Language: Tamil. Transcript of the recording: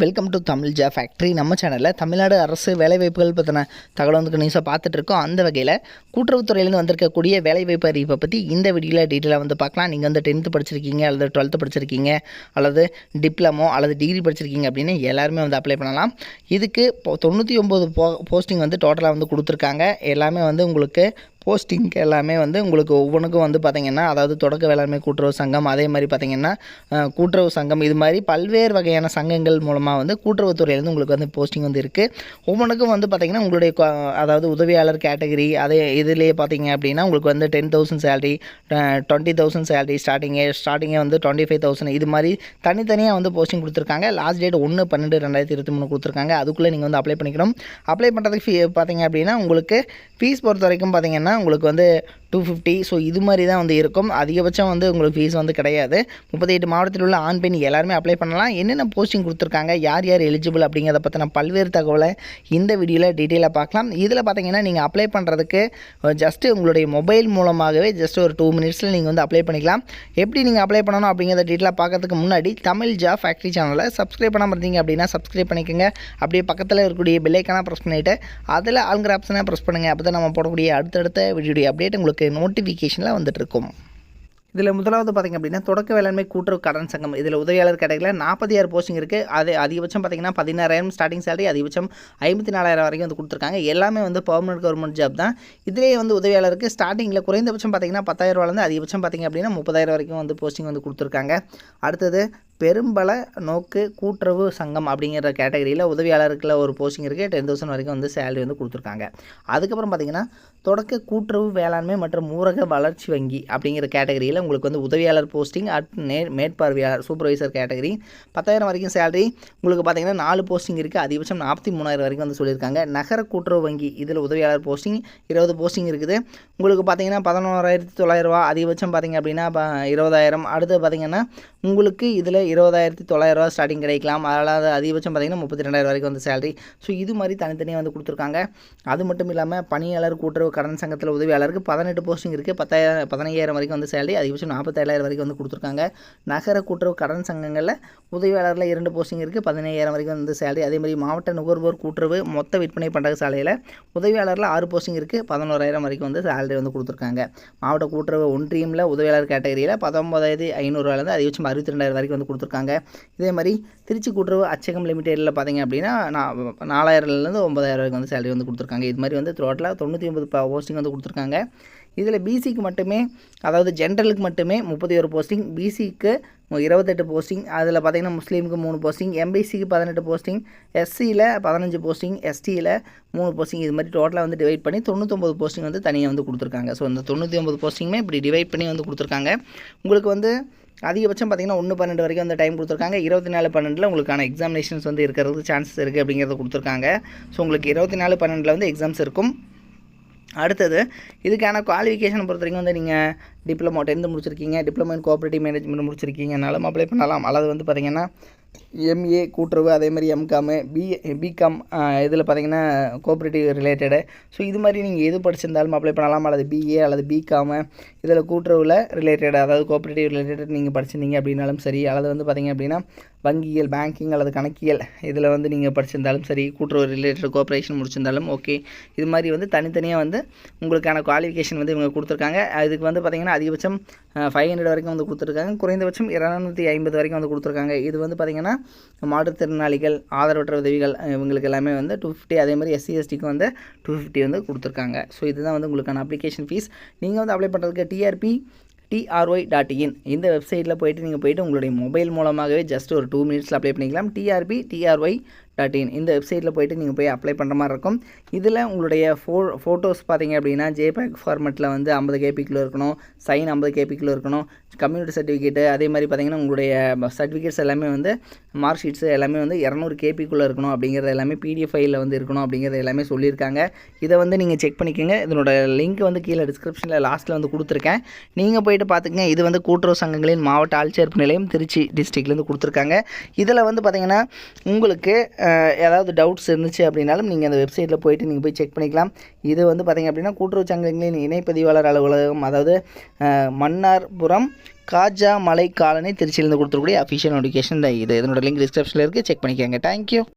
வெல்கம் டு தமிழ் ஜா ஃபேக்ட்ரி. நம்ம சேனலில் தமிழ்நாடு அரசு வேலைவாய்ப்புகள் பற்றின தகவல் வந்து நியூஸாக பார்த்துட்டு இருக்கோம். அந்த வகையில் கூட்டுறவுத்துறையிலேருந்து வந்திருக்கக்கூடிய வேலைவாய்ப்பு அறிவிப்பை பற்றி இந்த வீடியோவில் டீட்டெயிலாக வந்து பார்க்கலாம். நீங்கள் வந்து 10th படிச்சிருக்கீங்க அல்லது 12th படிச்சிருக்கீங்க அல்லது டிப்ளமோ அல்லது டிகிரி படிச்சிருக்கீங்க அப்படின்னு எல்லாருமே வந்து அப்ளை பண்ணலாம். இதுக்கு 99 போஸ்டிங் வந்து டோட்டலாக வந்து கொடுத்துருக்காங்க. எல்லாமே வந்து உங்களுக்கு போஸ்டிங் எல்லாமே வந்து உங்களுக்கு ஒவ்வொன்றுக்கும் வந்து பார்த்திங்கன்னா, அதாவது தொடக்க வேளாண்மை கூட்டுறவு சங்கம், அதே மாதிரி பார்த்திங்கன்னா கூட்டுறவு சங்கம், இது மாதிரி பல்வேறு வகையான சங்கங்கள் மூலமாக வந்து கூட்டுறவுத்துறையிலேருந்து உங்களுக்கு வந்து போஸ்டிங் வந்து இருக்குது. ஒவ்வொன்றுக்கும் வந்து பார்த்திங்கன்னா உங்களுடைய அதாவது உதவியாளர் கேட்டகரி, அதே இதிலேயே பார்த்திங்க அப்படின்னா உங்களுக்கு வந்து 10,000 சேலரி, 20,000 சேலரி, ஸ்டார்டிங்கே வந்து 25,000, இது மாதிரி தனித்தனியாக வந்து போஸ்டிங் கொடுத்துருக்காங்க. லாஸ்ட் டேட் 1/12/2023 கொடுத்துருக்காங்க. அதுக்குள்ளே நீங்கள் வந்து அப்ளை பண்ணிக்கணும். அப்ளை பண்ணுறதுக்கு பார்த்திங்க அப்படின்னா உங்களுக்கு ஃபீஸ் பொறுத்த வரைக்கும் பார்த்திங்கன்னா உங்களுக்கு வந்து 250. ஸோ இது மாதிரி தான் வந்து இருக்கும். அதிகபட்சம் வந்து உங்களுக்கு ஃபீஸ் வந்து கிடையாது. 38 மாவட்டத்தில் உள்ள ஆண் பெண் எல்லாருமே அப்ளை பண்ணலாம். என்னென்ன போஸ்டிங் கொடுத்துருக்காங்க, யார் யார் எலிஜிபிள் அப்படிங்கிறத பற்றின பல்வேறு தகவலை இந்த வீடியோவில் டீட்டெயிலாக பார்க்கலாம். இதில் பார்த்தீங்கன்னா நீங்கள் அப்ளை பண்ணுறதுக்கு ஜஸ்ட்டு உங்களுடைய மொபைல் மூலமாகவே ஜஸ்ட் ஒரு 2 மினிட்ஸில் நீங்கள் வந்து அப்ளை பண்ணிக்கலாம். எப்படி நீங்கள் அப்ளை பண்ணணும் அப்படிங்கிறத டீட்டெயிலாக பார்க்கறதுக்கு முன்னாடி தமிழ் ஜா ஃபேக்ட்ரி சேனலை சப்ஸ்கிரைப் பண்ணாமல் இருந்தீங்க அப்படின்னா சப்ஸ்கிரைப் பண்ணிக்கோங்க. அப்படியே பக்கத்தில் இருக்கக்கூடிய பெல் ஐக்கானை ப்ரெஸ் பண்ணிவிட்டு அதில் ஆல்ங்கிற ஆப்ஷனை ப்ரெஸ் பண்ணுங்கள். அப்போ தான் நம்ம போடக்கூடிய அடுத்தடுத்த வீடியோ அப்டேட் உங்களுக்கு நோட்டிஃபிகேஷனில் வந்துட்டு இருக்கும். இதில் முதலாவது பார்த்திங்க அப்படின்னா தொடக்க வேளாண்மை கூட்டுறவு கடன் சங்கம். இதில் உதவியாளர் கேட்டகரியில் 46 போஸ்டிங் இருக்குது. அது அதிகபட்சம் பார்த்திங்கன்னா 16,000 ஸ்டார்டிங் சேலரி, அதிகபட்சம் 54,000 வரைக்கும் வந்து கொடுத்துருக்காங்க. எல்லாமே வந்து பெர்மனன்ட் கவர்மெண்ட் ஜாப் தான். இதிலே வந்து உதவியாளருக்கு ஸ்டார்டிங்கில் குறைந்தபட்சம் பார்த்திங்கன்னா 10,000 அதிகபட்சம் பார்த்திங்க அப்படின்னா 30,000 வரைக்கும் வந்து போஸ்டிங் வந்து கொடுத்துருக்காங்க. அடுத்தது பெரும்பல நோக்கு கூட்டுறவு சங்கம் அப்படிங்கிற கேட்டகரியில் உதவியாளருக்குள்ள ஒரு போஸ்டிங் இருக்குது. 10,000 வரைக்கும் வந்து சேலரி வந்து கொடுத்துருக்காங்க. அதுக்கப்புறம் பார்த்திங்கன்னா தொடக்க கூட்டுறவு வேளாண்மை மற்றும் ஊரக வளர்ச்சி வங்கி அப்படிங்கிற கேட்டகரியில் உங்களுக்கு வந்து உதவியாளர் போஸ்டிங் மேற்பார்வையாளர் சூப்பர்வைசர் கேட்டகரி 10,000 வரைக்கும் சேலரி. உங்களுக்கு பார்த்திங்கன்னா 4 போஸ்டிங் இருக்குது. அதிகபட்சம் 43,000 வரைக்கும் வந்து சொல்லியிருக்காங்க. நகர கூட்டுறவு வங்கி இதில் உதவியாளர் போஸ்டிங் 20 போஸ்டிங் இருக்குது. உங்களுக்கு பார்த்திங்கன்னா 11,900 அதிகபட்சம் பார்த்திங்க அப்படின்னா 20,000. அடுத்து பார்த்திங்கன்னா உங்களுக்கு இதில் 20,900 ஸ்டார்டிங் கிடைக்கலாம். அதனால் அதிகபட்சம் பார்த்திங்கன்னா 32,000 வரைக்கும் வந்து சேலரி. ஸோ இது மாதிரி தனித்தனியாக வந்து கொடுத்துருக்காங்க. அது மட்டும் இல்லாமல் பணியாளர் கூட்டுறவு கடன் சங்கத்தில் உதவியாளருக்கு 18 போஸ்டிங் இருக்குது. 15,000 வரைக்கும் வந்து சேலரி, அதிகபட்சம் 47,000 வரைக்கும் வந்து கொடுத்துருக்காங்க. நகர கூட்டுறவு கடன் சங்கங்களில் உதவியாளரில் 2 போஸ்டிங் இருக்குது. 15,000 வரைக்கும் வந்து சேலரி. அதேமாதிரி மாவட்ட நுகர்வோர் கூட்டுறவு மொத்த விற்பனை பண்டக சாலையில் உதவியாளரில் 6 போஸ்டிங் இருக்குது. 11,000 வரைக்கும் வந்து சேலரி வந்து கொடுத்துருக்காங்க. மாவட்ட கூட்டுறவு ஒன்றியமில் உதவியாளர் கேட்டகரியில் 19,500 அதிகபட்சம் 62,000 வரைக்கும் வந்து கொடுத்துருக்காங்க. இதே மாதிரி திருச்சி கூட்டுறவு அச்சகம் லிமிடெடில் பார்த்திங்க அப்படின்னா 4,000 9,000 வரைக்கும் வந்து சேலரி வந்து கொடுத்துருக்காங்க. இது மாதிரி வந்து டோட்டலாக 99 போஸ்டிங் வந்து கொடுத்துருக்காங்க. இதில் பிசிக்கு மட்டுமே, அதாவது ஜென்ரலுக்கு மட்டுமே 31 போஸ்டிங், பிசிக்கு 28 போஸ்டிங், அதில் பார்த்திங்கன்னா முஸ்லீமுக்கு 3 போஸ்டிங், எம்பிசிக்கு 18 போஸ்டிங், எஸ்சியில் 15 போஸ்டிங், எஸ்டியில் 3 போஸ்டிங், இது மாதிரி டோட்டலாக வந்து டிவைட் பண்ணி 99 போஸ்டிங் வந்து தனியாக வந்து கொடுத்துருக்காங்க. ஸோ இந்த 99 போஸ்டிங்குமே இப்படி டிவைட் பண்ணி வந்து கொடுத்துருக்காங்க. உங்களுக்கு வந்து அதிகபட்சம் பார்த்திங்கன்னா 1/12 வரைக்கும் அந்த டைம் கொடுத்துருக்காங்க. 24/12 உங்களுக்கான எக்ஸாமினேஷன்ஸ் வந்து இருக்கிறதுக்கு சான்சஸ் இருக்குது அப்படிங்கிறத கொடுத்துருக்காங்க. ஸோ உங்களுக்கு 24/12 வந்து எக்ஸாம்ஸ் இருக்கும். அடுத்தது இதுக்கான குவாலிஃபிகேஷன் பொறுத்த வரைக்கும் வந்து நீங்கள் டிப்ளமோ 10th முடிச்சிருக்கீங்க, டிப்ளமோ இன் கோஆப்ரேட்டிவ் மேனேஜ்மெண்ட் முடிச்சிருக்கீங்கனாலும் அப்ளை பண்ணலாம். அல்லது வந்து பார்த்திங்கன்னா எம்ஏ கூட்டுறவு, அதே மாதிரி எம்காமு, பிகாம் இதில் பார்த்திங்கன்னா கோஆப்ரேட்டிவ் ரிலேட்டடு. ஸோ இது மாதிரி நீங்கள் எது படிச்சிருந்தாலும் அப்ளை பண்ணலாம். அல்லது பிஏ அல்லது பிகாமு இதில் கூட்டுறவில் ரிலேட்டட், அதாவது கோஆப்ரேட்டிவ் ரிலேட்டட் நீங்கள் படிச்சிருந்தீங்க அப்படின்னாலும் சரி, அல்லது வந்து பார்த்திங்க அப்படின்னா வங்கியியல், பேங்கிங் அல்லது கணக்கியல் இதில் வந்து நீங்கள் படிச்சிருந்தாலும் சரி, கூட்டுறவு ரிலேட்டட் கோஆப்ரேஷன் முடிச்சிருந்தாலும் ஓகே. இது மாதிரி வந்து தனித்தனியாக வந்து உங்களுக்கான குவாலிஃபிகேஷன் வந்து இவங்க கொடுத்துருக்காங்க. இதுக்கு வந்து பார்த்திங்கன்னா அதிகபட்சம் 500 வரைக்கும் வந்து கொடுத்துருக்காங்க. குறைந்தபட்சம் 250 வரைக்கும் வந்து கொடுத்துருக்காங்க. இது வந்து பார்த்திங்கன்னா மாற்றுத்திறனாளிகள், ஆதரவற்ற உதவிகள் இவங்களுக்கு எல்லாமே வந்து 250, அதே மாதிரி SC STக்கு வந்து 250 வந்து கொடுத்துருக்காங்க. ஸோ இதுதான் வந்து உங்களுக்கான அப்ளிகேஷன் ஃபீஸ். நீங்கள் வந்து அப்ளை பண்ணுறதுக்கு trptry.in இந்த வெப்சைட்டில் போய்ட்டு உங்களுடைய மொபைல் மூலமாகவே ஜஸ்ட் ஒரு 2 மினிட்ஸில் அப்ளை பண்ணிக்கலாம். trptry.in இந்த வெப்சைட்டில் போய்ட்டு நீங்கள் போய் அப்ளை பண்ணுற மாதிரி இருக்கும். இதில் உங்களுடைய ஃபோட்டோஸ் பார்த்திங்க அப்படின்னா JPEG ஃபார்மெட்டில் வந்து 50 KBக்குள்ளே இருக்கணும், சைன் 50 KBக்குள்ளே இருக்கணும், கம்யூனிட்டி சர்டிஃபிகேட்டு, அதே மாதிரி பார்த்திங்கன்னா உங்களுடைய சர்டிஃபிகேட்ஸ் எல்லாமே வந்து மார்க் ஷீட்ஸ் எல்லாமே வந்து 200 KBக்குள்ளே இருக்கணும். அப்படிங்கிறது எல்லாமே PDF ஃபைலில் வந்து இருக்கணும் அப்படிங்கிறது எல்லாமே சொல்லியிருக்காங்க. இதை வந்து நீங்கள் செக் பண்ணிக்கோங்க. இதனோட லிங்க் வந்து கீழே டிஸ்கிரிப்ஷனில் லாஸ்ட்டில் வந்து கொடுத்துருக்கேன். நீங்கள் போய்ட்டு பார்த்துக்கங்க. இது வந்து கூட்டுறவு சங்கங்களின் மாவட்ட ஆட்சியர்ப்பு நிலையம் திருச்சி டிஸ்ட்ரிக்ட்லேருந்து கொடுத்துருக்காங்க. இதில் வந்து பார்த்திங்கன்னா உங்களுக்கு ஏதாவது டவுட்ஸ் இருந்துச்சு அப்படின்னாலும் நீங்கள் அந்த வெப்சைட்டில் போய்ட்டு நீங்கள் போய் செக் பண்ணிக்கலாம். இது வந்து பார்த்திங்க அப்படின்னா கூட்டுறவு சங்கங்களின் இணைப்பதிவாளர் அலுவலகம், அதாவது மன்னார்புரம் காஜா மலை காலனி திருச்சியிலேருந்து கொடுத்துருக்கூடிய அஃபிஷியல் நோட்டிஃபிகேஷன் தான் இது. இதனோட லிங்க் டிஸ்கிரிப்ஷனில் இருக்குது, செக் பண்ணிக்கோங்க. தேங்க்யூ.